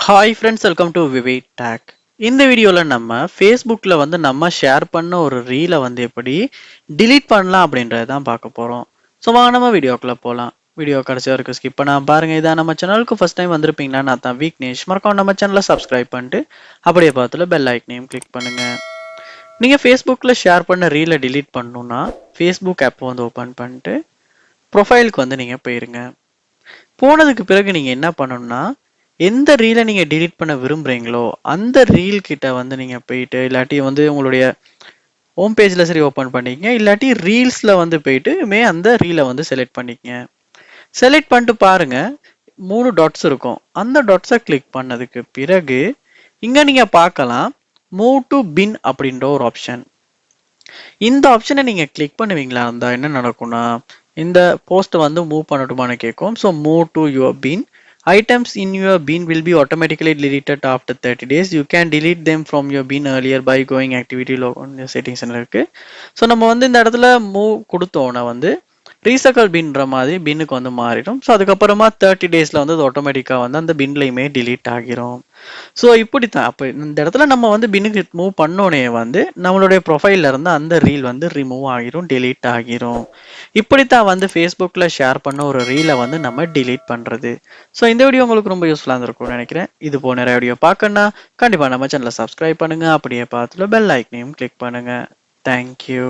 Hi friends, welcome to Vivek take. இந்த வீடியோவில் நம்ம ஃபேஸ்புக்கில் வந்து நம்ம ஷேர் பண்ண ஒரு ரீலை வந்து எப்படி delete பண்ணலாம் அப்படின்றத தான் பார்க்க போகிறோம். ஸோ வாங்க நம்ம வீடியோக்குள்ளே போகலாம். வீடியோ கடைசி வரைக்கும் ஸ்கிப் பண்ணாம பாருங்கள். இதான் நம்ம சேனலுக்கு ஃபஸ்ட் டைம் வந்திருப்பீங்கன்னா நான் தான் விக்னேஷ். மறக்காம நம்ம சேனலை சப்ஸ்கிரைப் பண்ணிட்டு அப்படியே பார்த்துல பெல் ஐக்கனையும் கிளிக் பண்ணுங்கள். நீங்கள் ஃபேஸ்புக்கில் ஷேர் பண்ண ரீலை delete பண்ணணுன்னா ஃபேஸ்புக் ஆப் வந்து ஓப்பன் பண்ணிட்டு ப்ரொஃபைலுக்கு வந்து நீங்கள் போயிருங்க. போனதுக்கு பிறகு நீங்கள் என்ன பண்ணணும்னா, எந்த ரீலை நீங்கள் delete பண்ண விரும்புகிறீங்களோ அந்த ரீல் கிட்ட வந்து நீங்கள் போயிட்டு, இல்லாட்டி வந்து உங்களுடைய ஹோம் பேஜில் சரி ஓப்பன் பண்ணிக்கங்க, இல்லாட்டி ரீல்ஸில் வந்து போயிட்டு அந்த ரீலை வந்து செலக்ட் பண்ணிக்கங்க. செலக்ட் பண்ணிட்டு பாருங்க, 3 டாட்ஸ் இருக்கும். அந்த டாட்ஸை கிளிக் பண்ணதுக்கு பிறகு இங்கே நீங்கள் பார்க்கலாம் மூவ் டு பின் அப்படின்ற ஒரு ஆப்ஷன். இந்த ஆப்ஷனை நீங்கள் கிளிக் பண்ணுவீங்களா இருந்தால் என்ன நடக்கும்னா, இந்த போஸ்ட்டை வந்து மூவ் பண்ணட்டுமான்னு கேட்கும். So move to your bin. Items in your bin will be automatically deleted after 30 days. You can delete them from your bin earlier by going activity log on your settings இருக்கு. So நம்ம வந்து இந்த இடத்துல move கொடுத்தோன்னா வந்து recycle பின்ன்ற மாதிரி பின்னுக்கு வந்து மாறிடும். ஸோ அதுக்கப்புறமா 30 டேஸில் வந்து அது ஆட்டோமேட்டிக்காக வந்து அந்த பின்லையுமே delete ஆகிரும். ஸோ இப்படி தான். அப்போ இந்த இடத்துல நம்ம வந்து பின்னுக்கு மூவ் பண்ணோடனே வந்து நம்மளுடைய ப்ரொஃபைலில் இருந்து அந்த ரீல் வந்து ரிமூவ் ஆகிரும், delete ஆகிரும். இப்படித்தான் வந்து ஃபேஸ்புக்கில் ஷேர் பண்ண ஒரு ரீலை வந்து நம்ம delete பண்ணுறது. ஸோ இந்த வீடியோ உங்களுக்கு ரொம்ப யூஸ்ஃபுல்லாக இருந்திருக்கும்னு நினைக்கிறேன். இது போல் நிறைய வீடியோ பார்க்கணுன்னா கண்டிப்பாக நம்ம சேனலை சப்ஸ்கிரைப் பண்ணுங்கள். அப்படியே பார்த்துட்டு பெல் ஐக்கனையும் கிளிக் பண்ணுங்கள். தேங்க்யூ.